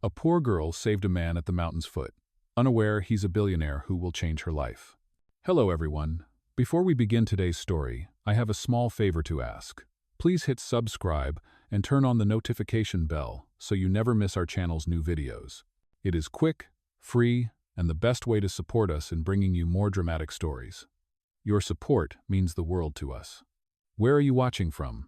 A poor girl saved a man at the mountain's foot, unaware he's a billionaire who will change her life. Hello everyone. Before we begin today's story, I have a small favor to ask. Please hit subscribe and turn on the notification bell so you never miss our channel's new videos. It is quick, free, and the best way to support us in bringing you more dramatic stories. Your support means the world to us. Where are you watching from?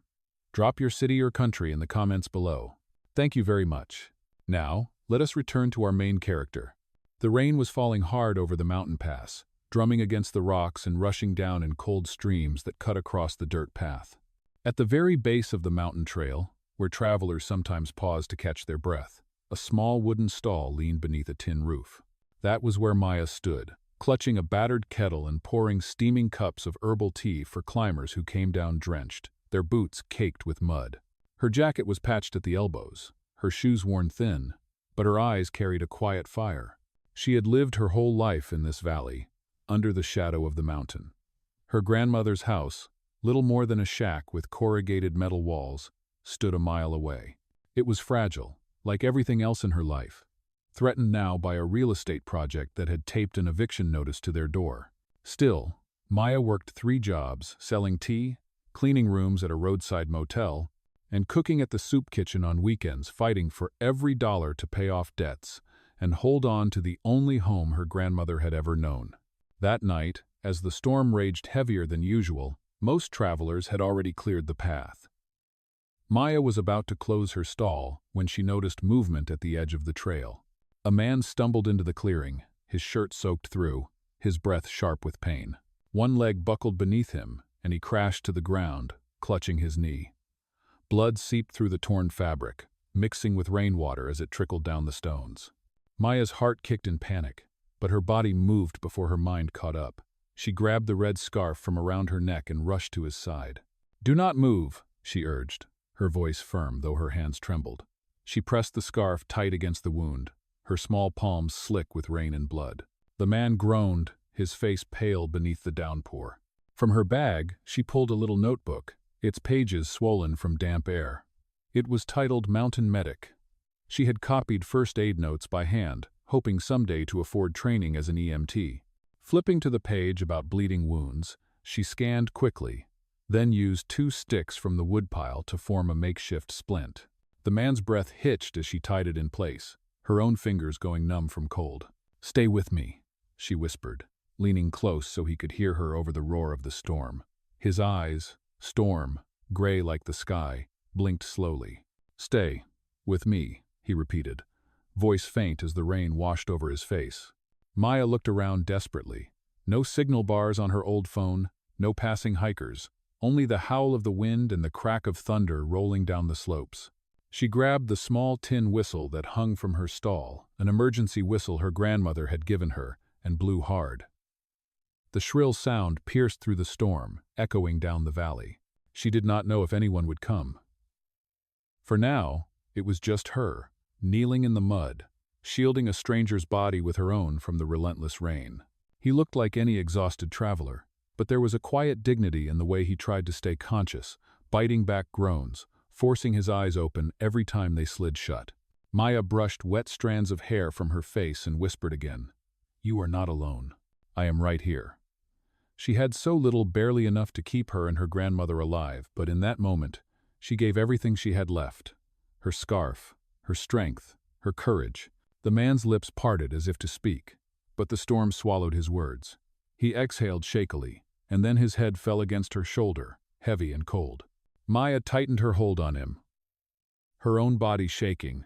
Drop your city or country in the comments below. Thank you very much. Now, let us return to our main character. The rain was falling hard over the mountain pass, drumming against the rocks and rushing down in cold streams that cut across the dirt path. At the very base of the mountain trail, where travelers sometimes pause to catch their breath, a small wooden stall leaned beneath a tin roof. That was where Maya stood, clutching a battered kettle and pouring steaming cups of herbal tea for climbers who came down drenched, their boots caked with mud. Her jacket was patched at the elbows, her shoes worn thin, but her eyes carried a quiet fire. She had lived her whole life in this valley, under the shadow of the mountain. Her grandmother's house, little more than a shack with corrugated metal walls, stood a mile away. It was fragile, like everything else in her life, threatened now by a real estate project that had taped an eviction notice to their door. Still, Maya worked 3 jobs, selling tea, cleaning rooms at a roadside motel, and cooking at the soup kitchen on weekends, fighting for every dollar to pay off debts and hold on to the only home her grandmother had ever known. That night, as the storm raged heavier than usual, most travelers had already cleared the path. Maya was about to close her stall when she noticed movement at the edge of the trail. A man stumbled into the clearing, his shirt soaked through, his breath sharp with pain. One leg buckled beneath him, and he crashed to the ground, clutching his knee. Blood seeped through the torn fabric, mixing with rainwater as it trickled down the stones. Maya's heart kicked in panic, but her body moved before her mind caught up. She grabbed the red scarf from around her neck and rushed to his side. "Do not move," she urged, her voice firm though her hands trembled. She pressed the scarf tight against the wound, her small palms slick with rain and blood. The man groaned, his face pale beneath the downpour. From her bag, she pulled a little notebook, its pages swollen from damp air. It was titled Mountain Medic. She had copied first aid notes by hand, hoping someday to afford training as an EMT. Flipping to the page about bleeding wounds, she scanned quickly, then used 2 sticks from the woodpile to form a makeshift splint. The man's breath hitched as she tied it in place, her own fingers going numb from cold. "Stay with me," she whispered, leaning close so he could hear her over the roar of the storm. His eyes, storm, gray like the sky, blinked slowly. "Stay with me," he repeated, voice faint as the rain washed over his face. Maya looked around desperately. No signal bars on her old phone, no passing hikers, only the howl of the wind and the crack of thunder rolling down the slopes. She grabbed the small tin whistle that hung from her stall, an emergency whistle her grandmother had given her, and blew hard. The shrill sound pierced through the storm, echoing down the valley. She did not know if anyone would come. For now, it was just her, kneeling in the mud, shielding a stranger's body with her own from the relentless rain. He looked like any exhausted traveler, but there was a quiet dignity in the way he tried to stay conscious, biting back groans, forcing his eyes open every time they slid shut. Maya brushed wet strands of hair from her face and whispered again, "You are not alone. I am right here." She had so little, barely enough to keep her and her grandmother alive, but in that moment, she gave everything she had left. Her scarf, her strength, her courage. The man's lips parted as if to speak, but the storm swallowed his words. He exhaled shakily, and then his head fell against her shoulder, heavy and cold. Maya tightened her hold on him, her own body shaking,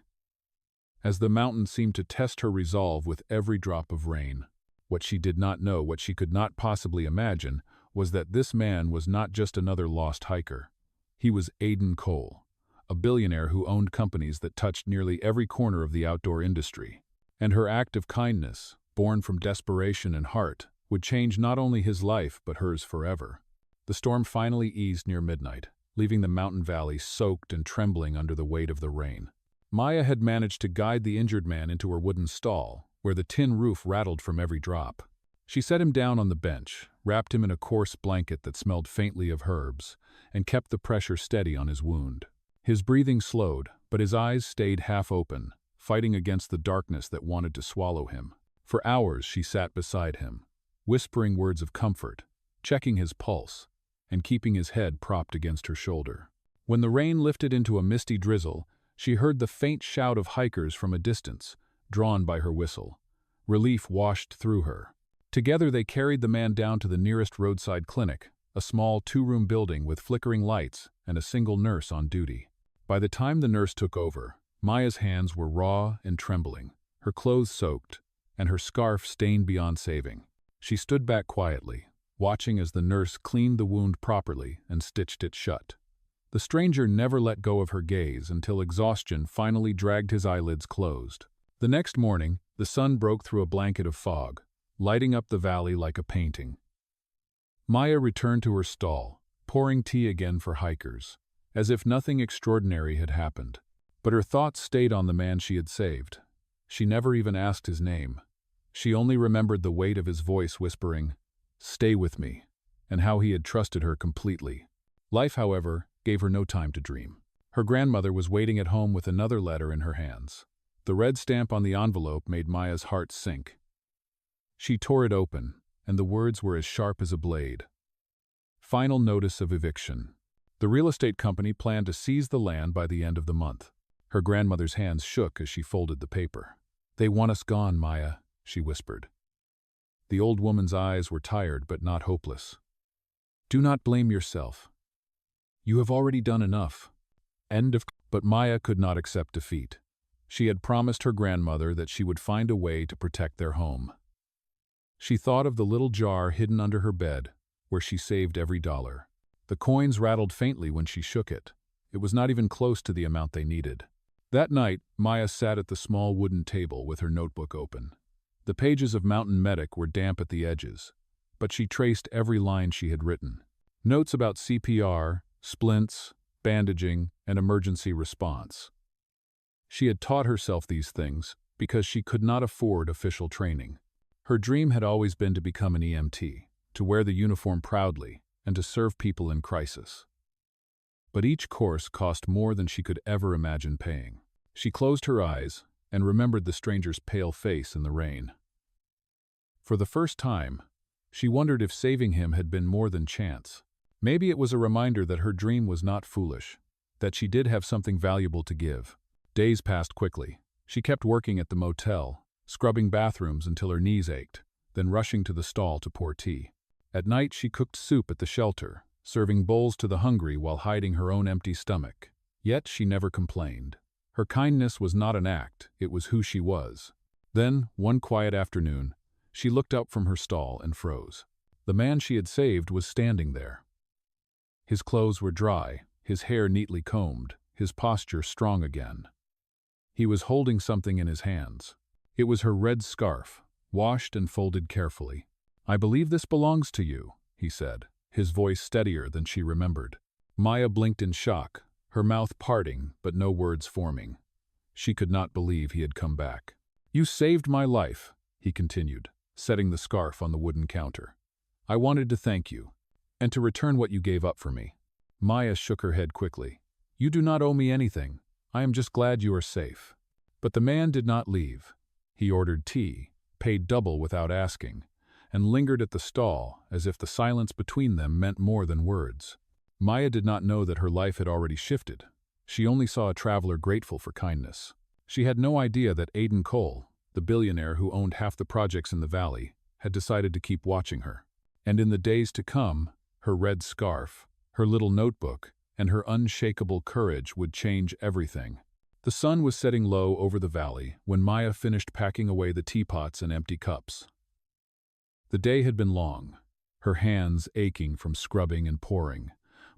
as the mountain seemed to test her resolve with every drop of rain. What she did not know, what she could not possibly imagine, was that this man was not just another lost hiker. He was Aiden Cole, a billionaire who owned companies that touched nearly every corner of the outdoor industry. And her act of kindness, born from desperation and heart, would change not only his life but hers forever. The storm finally eased near midnight, leaving the mountain valley soaked and trembling under the weight of the rain. Maya had managed to guide the injured man into her wooden stall, where the tin roof rattled from every drop. She set him down on the bench, wrapped him in a coarse blanket that smelled faintly of herbs, and kept the pressure steady on his wound. His breathing slowed, but his eyes stayed half open, fighting against the darkness that wanted to swallow him. For hours she sat beside him, whispering words of comfort, checking his pulse, and keeping his head propped against her shoulder. When the rain lifted into a misty drizzle, she heard the faint shout of hikers from a distance, drawn by her whistle. Relief washed through her. Together they carried the man down to the nearest roadside clinic, a small two-room building with flickering lights and a single nurse on duty. By the time the nurse took over, Maya's hands were raw and trembling, her clothes soaked, and her scarf stained beyond saving. She stood back quietly, watching as the nurse cleaned the wound properly and stitched it shut. The stranger never let go of her gaze until exhaustion finally dragged his eyelids closed. The next morning, the sun broke through a blanket of fog, lighting up the valley like a painting. Maya returned to her stall, pouring tea again for hikers, as if nothing extraordinary had happened. But her thoughts stayed on the man she had saved. She never even asked his name. She only remembered the weight of his voice whispering, "Stay with me," and how he had trusted her completely. Life, however, gave her no time to dream. Her grandmother was waiting at home with another letter in her hands. The red stamp on the envelope made Maya's heart sink. She tore it open, and the words were as sharp as a blade. Final notice of eviction. The real estate company planned to seize the land by the end of the month. Her grandmother's hands shook as she folded the paper. "They want us gone, Maya," she whispered. The old woman's eyes were tired but not hopeless. "Do not blame yourself. You have already done enough." But Maya could not accept defeat. She had promised her grandmother that she would find a way to protect their home. She thought of the little jar hidden under her bed, where she saved every dollar. The coins rattled faintly when she shook it. It was not even close to the amount they needed. That night, Maya sat at the small wooden table with her notebook open. The pages of Mountain Medic were damp at the edges, but she traced every line she had written. Notes about CPR, splints, bandaging, and emergency response. She had taught herself these things because she could not afford official training. Her dream had always been to become an EMT, to wear the uniform proudly, and to serve people in crisis. But each course cost more than she could ever imagine paying. She closed her eyes and remembered the stranger's pale face in the rain. For the first time, she wondered if saving him had been more than chance. Maybe it was a reminder that her dream was not foolish, that she did have something valuable to give. Days passed quickly. She kept working at the motel, scrubbing bathrooms until her knees ached, then rushing to the stall to pour tea. At night she cooked soup at the shelter, serving bowls to the hungry while hiding her own empty stomach. Yet she never complained. Her kindness was not an act, it was who she was. Then, one quiet afternoon, she looked up from her stall and froze. The man she had saved was standing there. His clothes were dry, his hair neatly combed, his posture strong again. He was holding something in his hands. It was her red scarf, washed and folded carefully. "I believe this belongs to you," he said, his voice steadier than she remembered. Maya blinked in shock, her mouth parting but no words forming. She could not believe he had come back. "You saved my life," he continued, setting the scarf on the wooden counter. "I wanted to thank you, and to return what you gave up for me." Maya shook her head quickly. "You do not owe me anything. I am just glad you are safe." But the man did not leave. He ordered tea, paid double without asking, and lingered at the stall as if the silence between them meant more than words. Maya did not know that her life had already shifted. She only saw a traveler grateful for kindness. She had no idea that Aiden Cole, the billionaire who owned half the projects in the valley, had decided to keep watching her. And in the days to come, her red scarf, her little notebook, and her unshakable courage would change everything. The sun was setting low over the valley when Maya finished packing away the teapots and empty cups. The day had been long, her hands aching from scrubbing and pouring,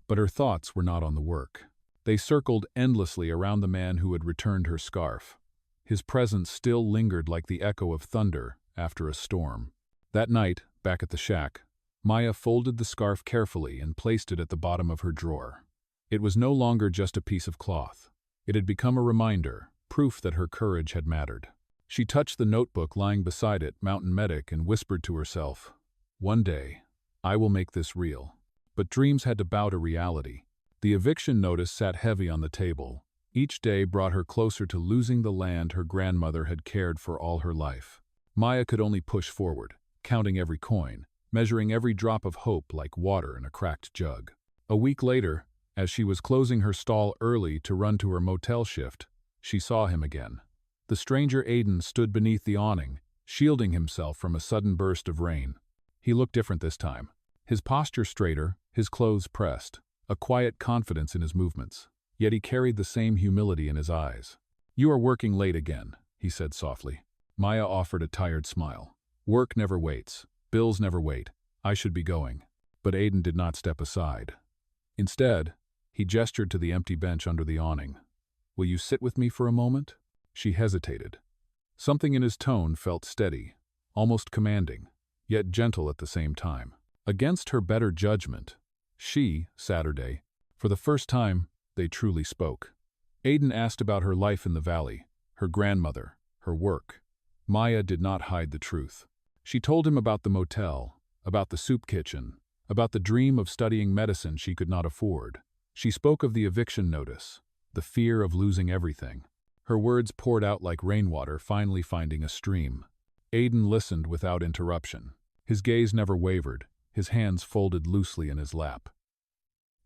but her thoughts were not on the work. They circled endlessly around the man who had returned her scarf. His presence still lingered like the echo of thunder after a storm. That night, back at the shack, Maya folded the scarf carefully and placed it at the bottom of her drawer. It was no longer just a piece of cloth. It had become a reminder, proof that her courage had mattered. She touched the notebook lying beside it, Mountain Medic, and whispered to herself, "One day, I will make this real." But dreams had to bow to reality. The eviction notice sat heavy on the table, Each day brought her closer to losing the land her grandmother had cared for all her life. Maya could only push forward, counting every coin, measuring every drop of hope like water in a cracked jug. A week later, as she was closing her stall early to run to her motel shift, she saw him again. The stranger Aiden stood beneath the awning, shielding himself from a sudden burst of rain. He looked different this time. His posture straighter, his clothes pressed, a quiet confidence in his movements. Yet he carried the same humility in his eyes. "You are working late again," he said softly. Maya offered a tired smile. "Work never waits. Bills never wait. I should be going." But Aiden did not step aside. Instead, he gestured to the empty bench under the awning. "Will you sit with me for a moment?" She hesitated. Something in his tone felt steady, almost commanding, yet gentle at the same time. Against her better judgment, Saturday, for the first time, they truly spoke. Aiden asked about her life in the valley, her grandmother, her work. Maya did not hide the truth. She told him about the motel, about the soup kitchen, about the dream of studying medicine she could not afford. She spoke of the eviction notice, the fear of losing everything. Her words poured out like rainwater finally finding a stream. Aiden listened without interruption. His gaze never wavered, his hands folded loosely in his lap.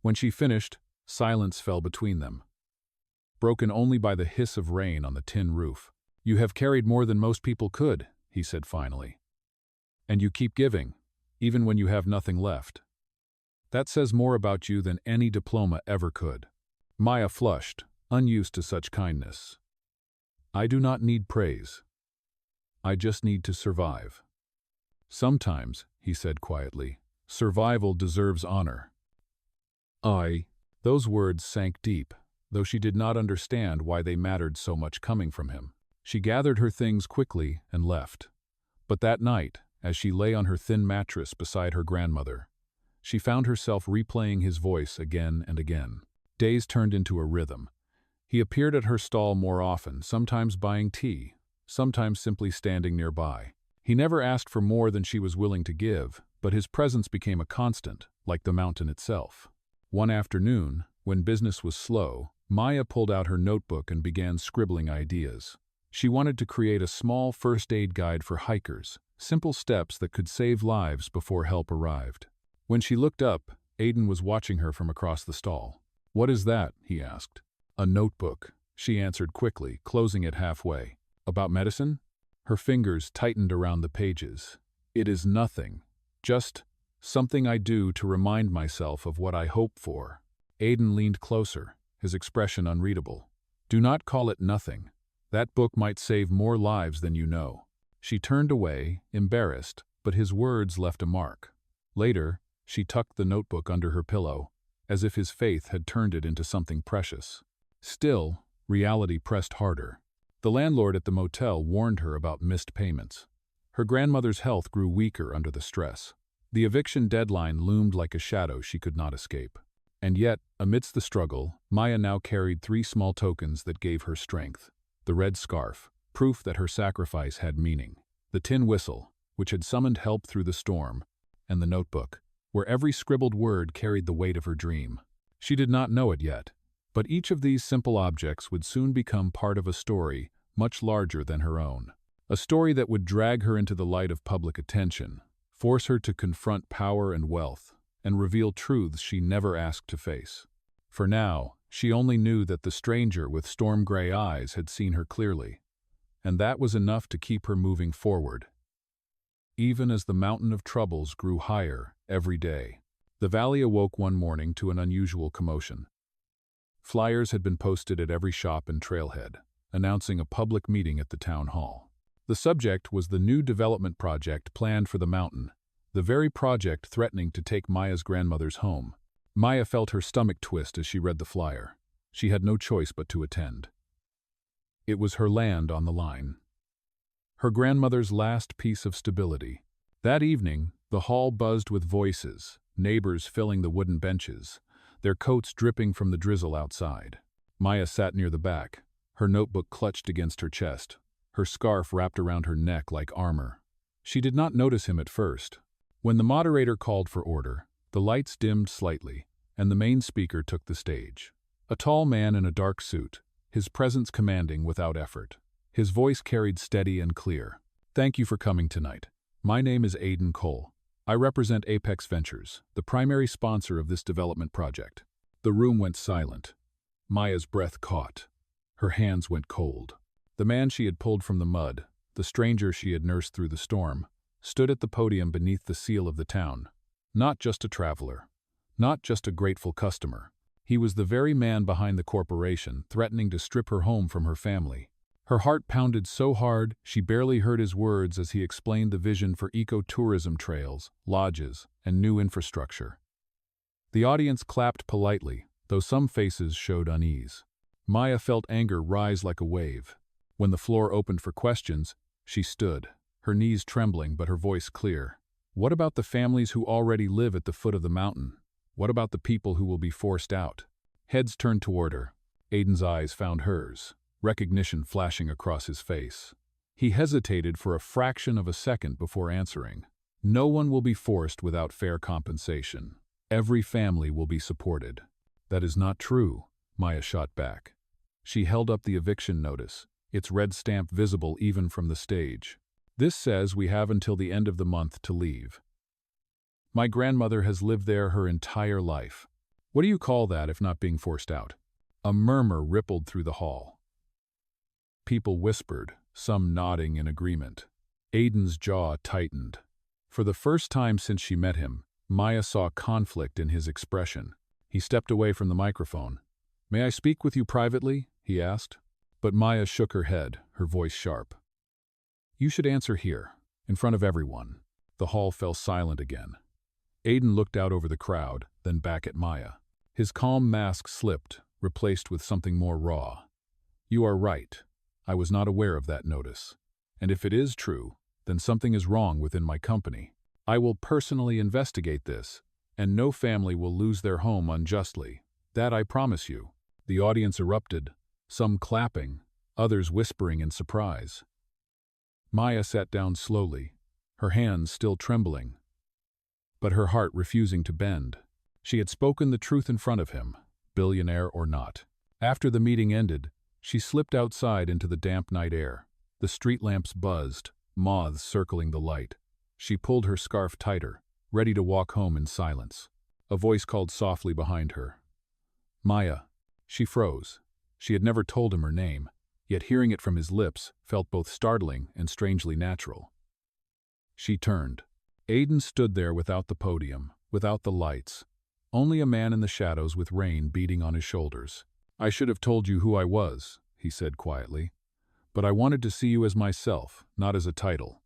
When she finished, silence fell between them, broken only by the hiss of rain on the tin roof. "You have carried more than most people could," he said finally. "And you keep giving, even when you have nothing left. That says more about you than any diploma ever could." Maya flushed, unused to such kindness. "I do not need praise. I just need to survive." "Sometimes," he said quietly, "survival deserves honor." Those words sank deep, though she did not understand why they mattered so much coming from him. She gathered her things quickly and left. But that night, as she lay on her thin mattress beside her grandmother, she found herself replaying his voice again and again. Days turned into a rhythm. He appeared at her stall more often, sometimes buying tea, sometimes simply standing nearby. He never asked for more than she was willing to give, but his presence became a constant, like the mountain itself. One afternoon, when business was slow, Maya pulled out her notebook and began scribbling ideas. She wanted to create a small first aid guide for hikers, simple steps that could save lives before help arrived. When she looked up, Aiden was watching her from across the stall. "What is that?" he asked. "A notebook," she answered quickly, closing it halfway. "About medicine?" Her fingers tightened around the pages. "It is nothing. Just something I do to remind myself of what I hope for." Aiden leaned closer, his expression unreadable. "Do not call it nothing. That book might save more lives than you know." She turned away, embarrassed, but his words left a mark. Later, she tucked the notebook under her pillow, as if his faith had turned it into something precious. Still, reality pressed harder. The landlord at the motel warned her about missed payments. Her grandmother's health grew weaker under the stress. The eviction deadline loomed like a shadow she could not escape. And yet, amidst the struggle, Maya now carried 3 small tokens that gave her strength. The red scarf, proof that her sacrifice had meaning. The tin whistle, which had summoned help through the storm. And the notebook, where every scribbled word carried the weight of her dream. She did not know it yet, but each of these simple objects would soon become part of a story much larger than her own. A story that would drag her into the light of public attention, force her to confront power and wealth, and reveal truths she never asked to face. For now, she only knew that the stranger with storm-gray eyes had seen her clearly, and that was enough to keep her moving forward. Even as the mountain of troubles grew higher every day, the valley awoke one morning to an unusual commotion. Flyers had been posted at every shop and trailhead, announcing a public meeting at the town hall. The subject was the new development project planned for the mountain, the very project threatening to take Maya's grandmother's home. Maya felt her stomach twist as she read the flyer. She had no choice but to attend. It was her land on the line. Her grandmother's last piece of stability. That evening, the hall buzzed with voices, neighbors filling the wooden benches, their coats dripping from the drizzle outside. Maya sat near the back, her notebook clutched against her chest, her scarf wrapped around her neck like armor. She did not notice him at first. When the moderator called for order, the lights dimmed slightly, and the main speaker took the stage. A tall man in a dark suit, his presence commanding without effort. His voice carried steady and clear. "Thank you for coming tonight. My name is Aiden Cole. I represent Apex Ventures, the primary sponsor of this development project." The room went silent. Maya's breath caught. Her hands went cold. The man she had pulled from the mud, the stranger she had nursed through the storm, stood at the podium beneath the seal of the town. Not just a traveler. Not just a grateful customer. He was the very man behind the corporation, threatening to strip her home from her family. Her heart pounded so hard she barely heard his words as he explained the vision for eco-tourism trails, lodges, and new infrastructure. The audience clapped politely, though some faces showed unease. Maya felt anger rise like a wave. When the floor opened for questions, she stood, her knees trembling but her voice clear. What about the families who already live at the foot of the mountain? What about the people who will be forced out? Heads turned toward her. Aiden's eyes found hers, recognition flashing across his face. He hesitated for a fraction of a second before answering. No one will be forced without fair compensation. Every family will be supported. That is not true, Maya shot back. She held up the eviction notice, its red stamp visible even from the stage. "This says we have until the end of the month to leave. My grandmother has lived there her entire life. What do you call that if not being forced out?" A murmur rippled through the hall. People whispered, some nodding in agreement. Aiden's jaw tightened. For the first time since she met him, Maya saw conflict in his expression. He stepped away from the microphone. "May I speak with you privately?" he asked. But Maya shook her head, her voice sharp. "You should answer here, in front of everyone." The hall fell silent again. Aiden looked out over the crowd, then back at Maya. His calm mask slipped, replaced with something more raw. "You are right. I was not aware of that notice. And if it is true, then something is wrong within my company. I will personally investigate this, and no family will lose their home unjustly. That I promise you." The audience erupted, some clapping, others whispering in surprise. Maya sat down slowly, her hands still trembling, but her heart refusing to bend. She had spoken the truth in front of him, billionaire or not. After the meeting ended, she slipped outside into the damp night air. The street lamps buzzed, moths circling the light. She pulled her scarf tighter, ready to walk home in silence. A voice called softly behind her. "Maya." She froze. She had never told him her name, yet hearing it from his lips felt both startling and strangely natural. She turned. Aiden stood there without the podium, without the lights, only a man in the shadows with rain beating on his shoulders. "I should have told you who I was," he said quietly. "But I wanted to see you as myself, not as a title.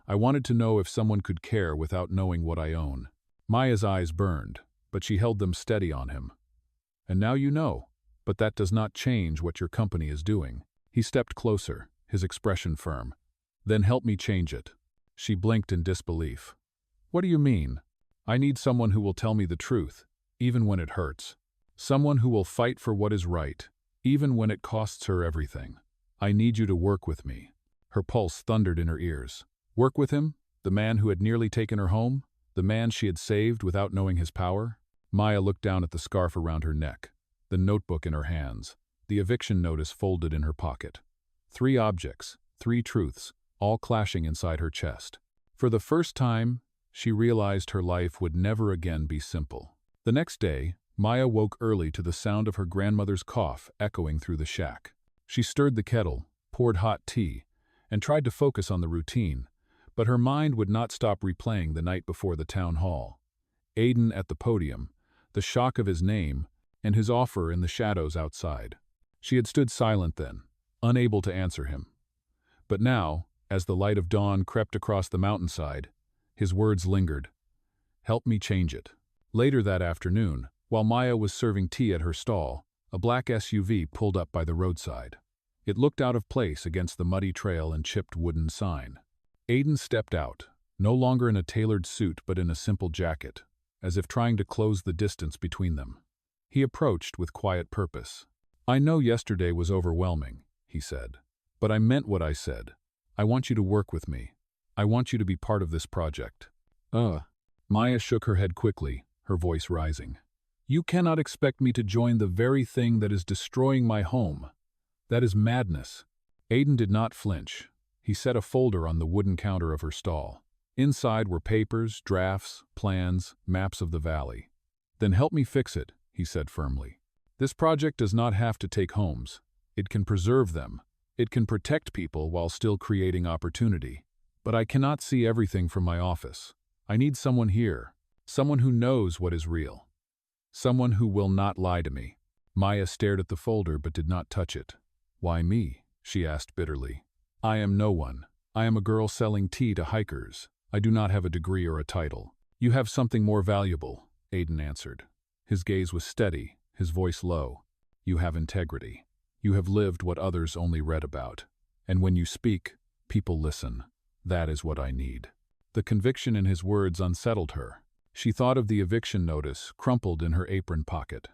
I wanted to know if someone could care without knowing what I own." Maya's eyes burned, but she held them steady on him. "And now you know, but that does not change what your company is doing." He stepped closer, his expression firm. "Then help me change it." She blinked in disbelief. "What do you mean?" "I need someone who will tell me the truth, even when it hurts. Someone who will fight for what is right, even when it costs her everything. I need you to work with me." Her pulse thundered in her ears. Work with him? The man who had nearly taken her home? The man she had saved without knowing his power? Maya looked down at the scarf around her neck, the notebook in her hands, the eviction notice folded in her pocket. 3 objects, 3 truths, all clashing inside her chest. For the first time, she realized her life would never again be simple. The next day, Maya woke early to the sound of her grandmother's cough echoing through the shack. She stirred the kettle, poured hot tea, and tried to focus on the routine, but her mind would not stop replaying the night before the town hall. Aiden at the podium, the shock of his name, and his offer in the shadows outside. She had stood silent then, unable to answer him. But now, as the light of dawn crept across the mountainside, his words lingered. "Help me change it." Later that afternoon, while Maya was serving tea at her stall, a black SUV pulled up by the roadside. It looked out of place against the muddy trail and chipped wooden sign. Aiden stepped out, no longer in a tailored suit but in a simple jacket, as if trying to close the distance between them. He approached with quiet purpose. "I know yesterday was overwhelming," he said, "but I meant what I said. I want you to work with me. I want you to be part of this project." Maya shook her head quickly, her voice rising. "You cannot expect me to join the very thing that is destroying my home. That is madness. Aiden did not flinch. He set a folder on the wooden counter of her stall. Inside were papers, drafts, plans, maps of the valley. Then help me fix it, he said firmly. This project does not have to take homes. It can preserve them. It can protect people while still creating opportunity. But I cannot see everything from my office. I need someone here. Someone who knows what is real. Someone who will not lie to me. Maya stared at the folder but did not touch it. Why me? She asked bitterly. I am no one. I am a girl selling tea to hikers. I do not have a degree or a title. You have something more valuable, Aiden answered. His gaze was steady, his voice low. You have integrity. You have lived what others only read about. And when you speak, people listen. That is what I need. The conviction in his words unsettled her. She thought of the eviction notice crumpled in her apron pocket.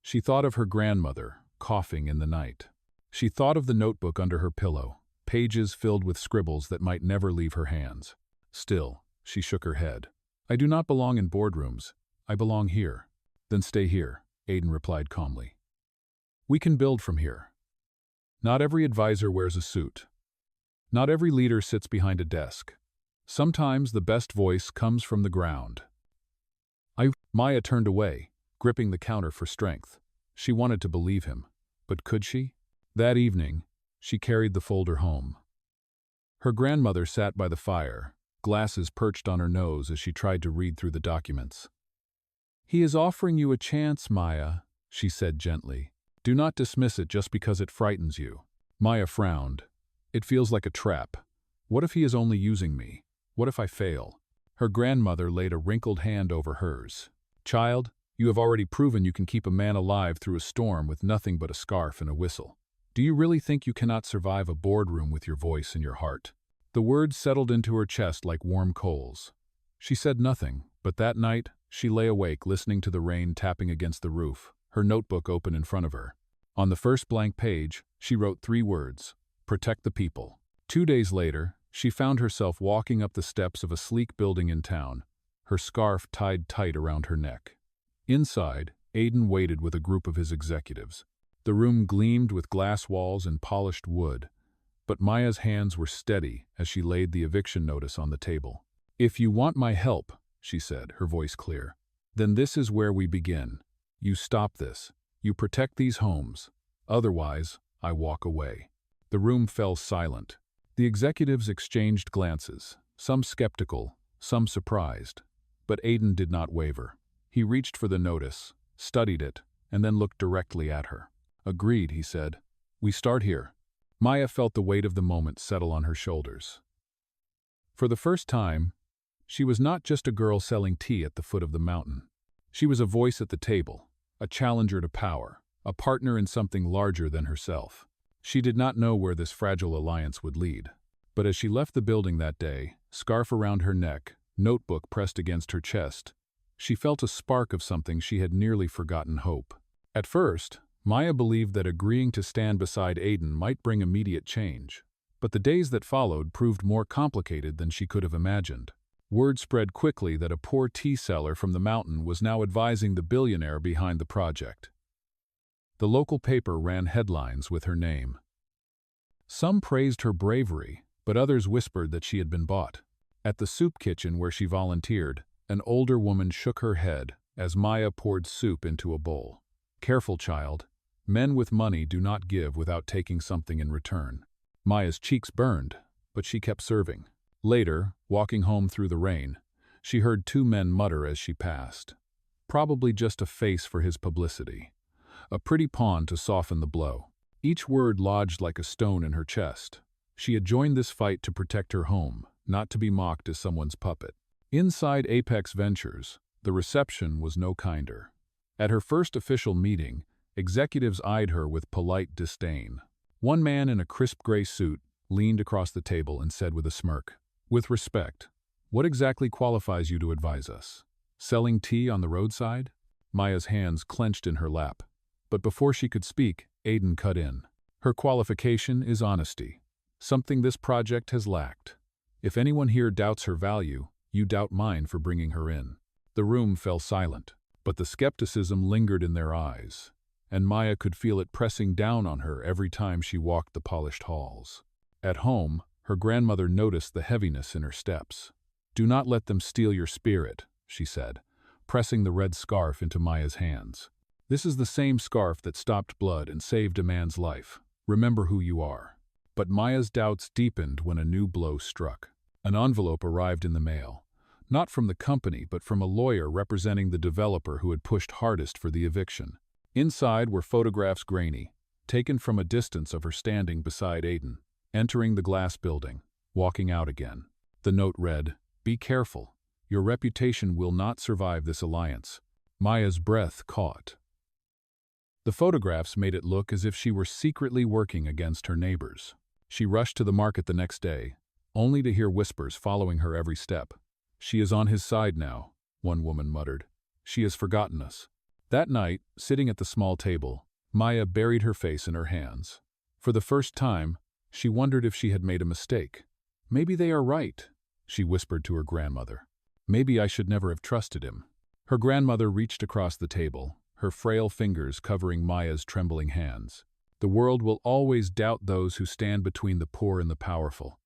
She thought of her grandmother, coughing in the night. She thought of the notebook under her pillow, pages filled with scribbles that might never leave her hands. Still, she shook her head. I do not belong in boardrooms. I belong here. Then stay here, Aiden replied calmly. We can build from here. Not every advisor wears a suit. Not every leader sits behind a desk. Sometimes the best voice comes from the ground. Maya turned away, gripping the counter for strength. She wanted to believe him, but could she? That evening, she carried the folder home. Her grandmother sat by the fire, glasses perched on her nose as she tried to read through the documents. He is offering you a chance, Maya, she said gently. Do not dismiss it just because it frightens you. Maya frowned. It feels like a trap. What if he is only using me? What if I fail? Her grandmother laid a wrinkled hand over hers. Child, you have already proven you can keep a man alive through a storm with nothing but a scarf and a whistle. Do you really think you cannot survive a boardroom with your voice and your heart? The words settled into her chest like warm coals. She said nothing, but that night, she lay awake listening to the rain tapping against the roof, her notebook open in front of her. On the first blank page, she wrote 3 words: protect the people. 2 days later, she found herself walking up the steps of a sleek building in town, her scarf tied tight around her neck. Inside, Aiden waited with a group of his executives. The room gleamed with glass walls and polished wood, but Maya's hands were steady as she laid the eviction notice on the table. If you want my help, she said, her voice clear, then this is where we begin. You stop this. You protect these homes. Otherwise, I walk away. The room fell silent. The executives exchanged glances, some skeptical, some surprised. But Aiden did not waver. He reached for the notice, studied it, and then looked directly at her. Agreed, he said. We start here. Maya felt the weight of the moment settle on her shoulders. For the first time, she was not just a girl selling tea at the foot of the mountain. She was a voice at the table, a challenger to power, a partner in something larger than herself. She did not know where this fragile alliance would lead. But as she left the building that day, scarf around her neck, notebook pressed against her chest, she felt a spark of something she had nearly forgotten: hope. At first, Maya believed that agreeing to stand beside Aiden might bring immediate change. But the days that followed proved more complicated than she could have imagined. Word spread quickly that a poor tea seller from the mountain was now advising the billionaire behind the project. The local paper ran headlines with her name. Some praised her bravery, but others whispered that she had been bought. At the soup kitchen where she volunteered, an older woman shook her head as Maya poured soup into a bowl. Careful, child. Men with money do not give without taking something in return. Maya's cheeks burned, but she kept serving. Later, walking home through the rain, she heard 2 men mutter as she passed. Probably just a face for his publicity. A pretty pawn to soften the blow. Each word lodged like a stone in her chest. She had joined this fight to protect her home, not to be mocked as someone's puppet. Inside Apex Ventures, the reception was no kinder. At her first official meeting, executives eyed her with polite disdain. One man in a crisp gray suit leaned across the table and said with a smirk, "With respect, what exactly qualifies you to advise us? Selling tea on the roadside?" Maya's hands clenched in her lap. But before she could speak, Aiden cut in. "Her qualification is honesty, something this project has lacked. If anyone here doubts her value, you doubt mine for bringing her in." The room fell silent, but the skepticism lingered in their eyes. and Maya could feel it pressing down on her every time she walked the polished halls. At home, her grandmother noticed the heaviness in her steps. "Do not let them steal your spirit," she said, pressing the red scarf into Maya's hands. "This is the same scarf that stopped blood and saved a man's life. Remember who you are." But Maya's doubts deepened when a new blow struck. An envelope arrived in the mail, not from the company but from a lawyer representing the developer who had pushed hardest for the eviction. Inside were photographs grainy, taken from a distance of her standing beside Aiden, entering the glass building, walking out again. The note read, "Be careful. Your reputation will not survive this alliance." Maya's breath caught. The photographs made it look as if she were secretly working against her neighbors. She rushed to the market the next day, only to hear whispers following her every step. "She is on his side now," one woman muttered. "She has forgotten us." That night, sitting at the small table, Maya buried her face in her hands. For the first time, she wondered if she had made a mistake. "Maybe they are right," she whispered to her grandmother. "Maybe I should never have trusted him." Her grandmother reached across the table, her frail fingers covering Maya's trembling hands. "The world will always doubt those who stand between the poor and the powerful.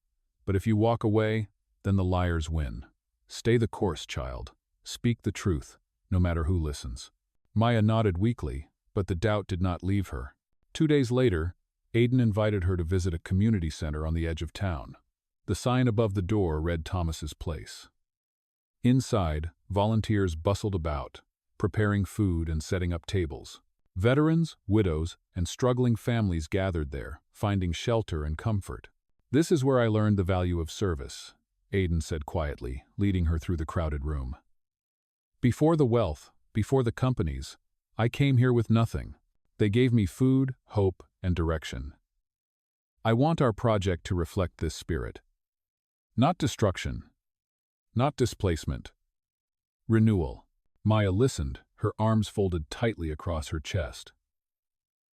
But if you walk away, then the liars win. Stay the course, child. Speak the truth, no matter who listens." Maya nodded weakly, but the doubt did not leave her. 2 days later, Aiden invited her to visit a community center on the edge of town. The sign above the door read Thomas's Place. Inside, volunteers bustled about, preparing food and setting up tables. Veterans, widows, and struggling families gathered there, finding shelter and comfort. "This is where I learned the value of service," Aiden said quietly, leading her through the crowded room. "Before the wealth, before the companies, I came here with nothing. They gave me food, hope, and direction. I want our project to reflect this spirit. Not destruction. Not displacement. Renewal." Maya listened, her arms folded tightly across her chest.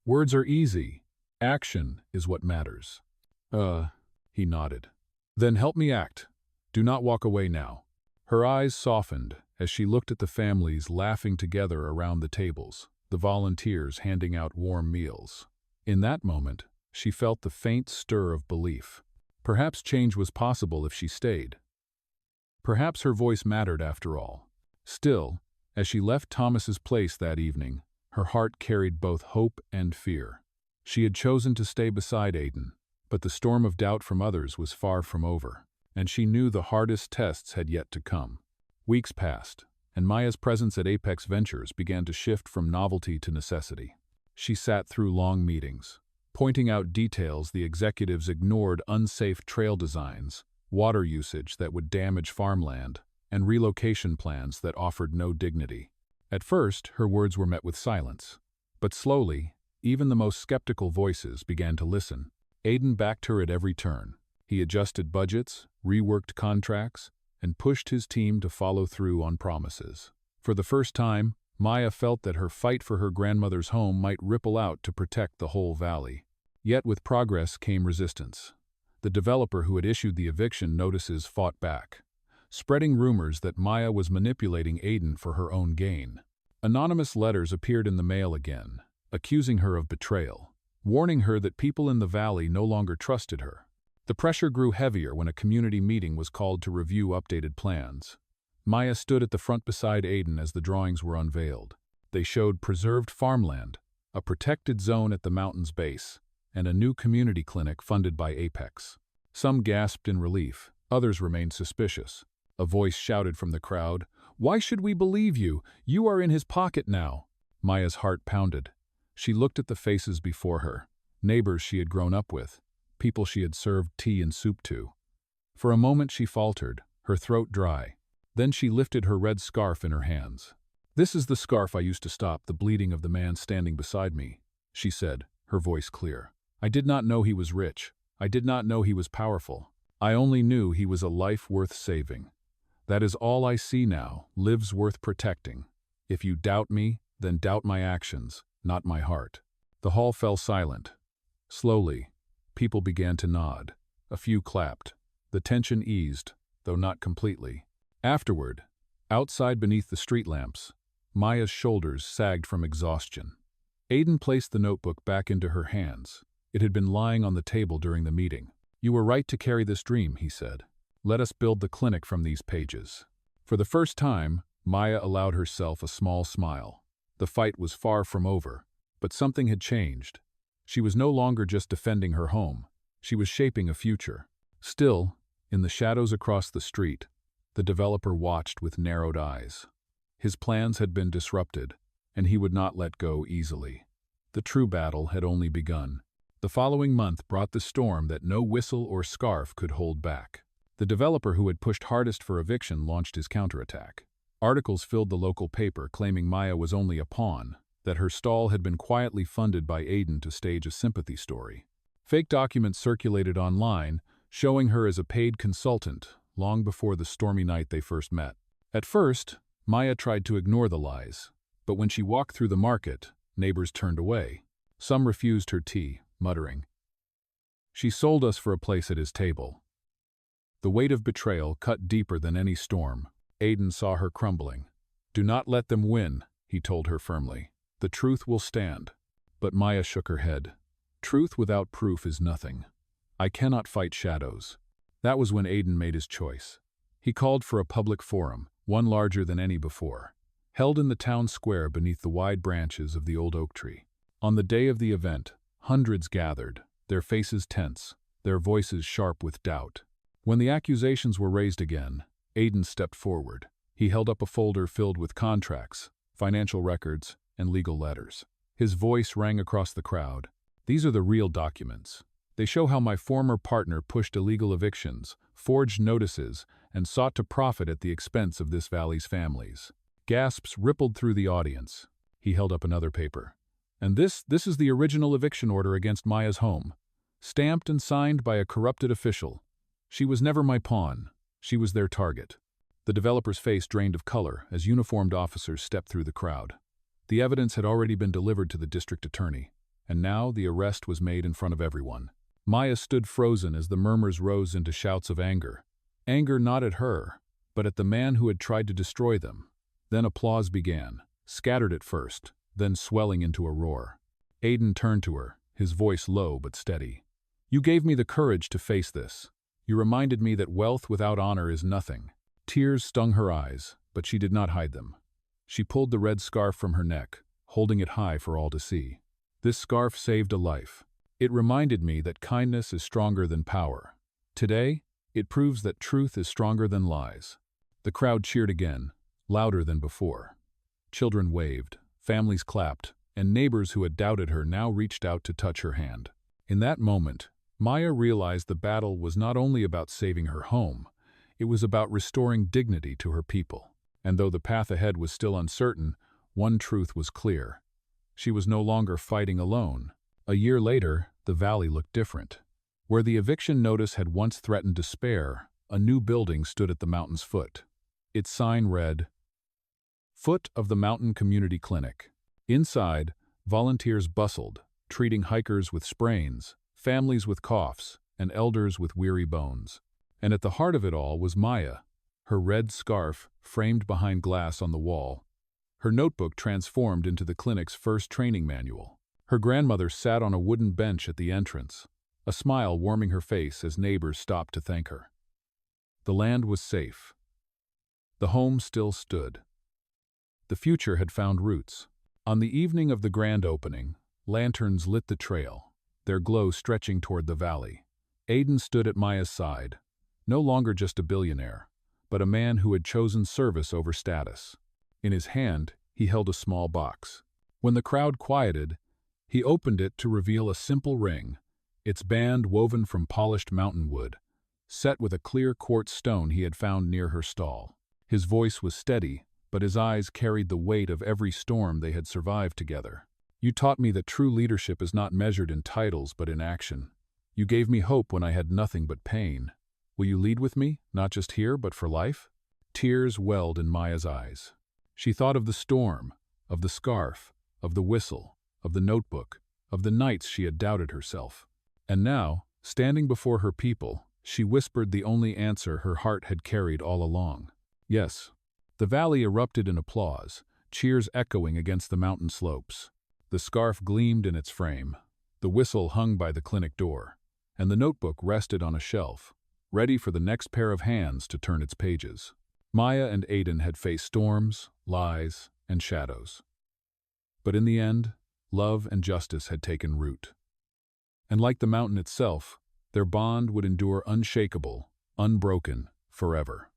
"Words are easy. Action is what matters." He nodded. "Then help me act. Do not walk away now." Her eyes softened as she looked at the families laughing together around the tables, the volunteers handing out warm meals. In that moment, she felt the faint stir of belief. Perhaps change was possible if she stayed. Perhaps her voice mattered after all. Still, as she left Thomas's Place that evening, her heart carried both hope and fear. She had chosen to stay beside Aiden, but the storm of doubt from others was far from over, and she knew the hardest tests had yet to come. Weeks passed, and Maya's presence at Apex Ventures began to shift from novelty to necessity. She sat through long meetings, pointing out details the executives ignored: unsafe trail designs, water usage that would damage farmland, and relocation plans that offered no dignity. At first, her words were met with silence, but slowly, even the most skeptical voices began to listen. Aiden backed her at every turn. He adjusted budgets, reworked contracts, and pushed his team to follow through on promises. For the first time, Maya felt that her fight for her grandmother's home might ripple out to protect the whole valley. Yet with progress came resistance. The developer who had issued the eviction notices fought back, spreading rumors that Maya was manipulating Aiden for her own gain. Anonymous letters appeared in the mail again, accusing her of betrayal, warning her that people in the valley no longer trusted her. The pressure grew heavier when a community meeting was called to review updated plans. Maya stood at the front beside Aiden as the drawings were unveiled. They showed preserved farmland, a protected zone at the mountain's base, and a new community clinic funded by Apex. Some gasped in relief, others remained suspicious. A voice shouted from the crowd, "Why should we believe you? You are in his pocket now." Maya's heart pounded. She looked at the faces before her, neighbors she had grown up with, people she had served tea and soup to. For a moment she faltered, her throat dry. Then she lifted her red scarf in her hands. "This is the scarf I used to stop the bleeding of the man standing beside me," she said, her voice clear. "I did not know he was rich. I did not know he was powerful. I only knew he was a life worth saving. That is all I see now, lives worth protecting. If you doubt me, then doubt my actions, not my heart." The hall fell silent. Slowly, people began to nod. A few clapped. The tension eased, though not completely. Afterward, outside beneath the street lamps, Maya's shoulders sagged from exhaustion. Aiden placed the notebook back into her hands. It had been lying on the table during the meeting. "You were right to carry this dream," he said. "Let us build the clinic from these pages." For the first time, Maya allowed herself a small smile. The fight was far from over, but something had changed. She was no longer just defending her home. She was shaping a future. Still, in the shadows across the street, the developer watched with narrowed eyes. His plans had been disrupted, and he would not let go easily. The true battle had only begun. The following month brought the storm that no whistle or scarf could hold back. The developer who had pushed hardest for eviction launched his counterattack. Articles filled the local paper claiming Maya was only a pawn, that her stall had been quietly funded by Aiden to stage a sympathy story. Fake documents circulated online, showing her as a paid consultant, long before the stormy night they first met. At first, Maya tried to ignore the lies, but when she walked through the market, neighbors turned away. Some refused her tea, muttering, "She sold us for a place at his table." The weight of betrayal cut deeper than any storm. Aiden saw her crumbling. "Do not let them win," he told her firmly. "The truth will stand." But Maya shook her head. "Truth without proof is nothing. I cannot fight shadows." That was when Aiden made his choice. He called for a public forum, one larger than any before, held in the town square beneath the wide branches of the old oak tree. On the day of the event, hundreds gathered, their faces tense, their voices sharp with doubt. When the accusations were raised again, Aiden stepped forward. He held up a folder filled with contracts, financial records, and legal letters. His voice rang across the crowd. "These are the real documents. They show how my former partner pushed illegal evictions, forged notices, and sought to profit at the expense of this valley's families." Gasps rippled through the audience. He held up another paper. "And this is the original eviction order against Maya's home, stamped and signed by a corrupted official. She was never my pawn. She was their target." The developer's face drained of color as uniformed officers stepped through the crowd. The evidence had already been delivered to the district attorney, and now the arrest was made in front of everyone. Maya stood frozen as the murmurs rose into shouts of anger. Anger not at her, but at the man who had tried to destroy them. Then applause began, scattered at first, then swelling into a roar. Aiden turned to her, his voice low but steady. "You gave me the courage to face this. You reminded me that wealth without honor is nothing." Tears stung her eyes, but she did not hide them. She pulled the red scarf from her neck, holding it high for all to see. "This scarf saved a life. It reminded me that kindness is stronger than power. Today, it proves that truth is stronger than lies." The crowd cheered again, louder than before. Children waved, families clapped, and neighbors who had doubted her now reached out to touch her hand. In that moment, Maya realized the battle was not only about saving her home, it was about restoring dignity to her people. And though the path ahead was still uncertain, one truth was clear. She was no longer fighting alone. A year later, the valley looked different. Where the eviction notice had once threatened despair, a new building stood at the mountain's foot. Its sign read, "Foot of the Mountain Community Clinic." Inside, volunteers bustled, treating hikers with sprains, families with coughs, and elders with weary bones. And at the heart of it all was Maya, her red scarf framed behind glass on the wall, her notebook transformed into the clinic's first training manual. Her grandmother sat on a wooden bench at the entrance, a smile warming her face as neighbors stopped to thank her. The land was safe. The home still stood. The future had found roots. On the evening of the grand opening, lanterns lit the trail, their glow stretching toward the valley. Aiden stood at Maya's side, no longer just a billionaire, but a man who had chosen service over status. In his hand, he held a small box. When the crowd quieted, he opened it to reveal a simple ring, its band woven from polished mountain wood, set with a clear quartz stone he had found near her stall. His voice was steady, but his eyes carried the weight of every storm they had survived together. "You taught me that true leadership is not measured in titles but in action. You gave me hope when I had nothing but pain. Will you lead with me, not just here, but for life?" Tears welled in Maya's eyes. She thought of the storm, of the scarf, of the whistle, of the notebook, of the nights she had doubted herself. And now, standing before her people, she whispered the only answer her heart had carried all along. "Yes." The valley erupted in applause, cheers echoing against the mountain slopes. The scarf gleamed in its frame, the whistle hung by the clinic door, and the notebook rested on a shelf, ready for the next pair of hands to turn its pages. Maya and Aiden had faced storms, lies, and shadows. But in the end, love and justice had taken root. And like the mountain itself, their bond would endure unshakable, unbroken, forever.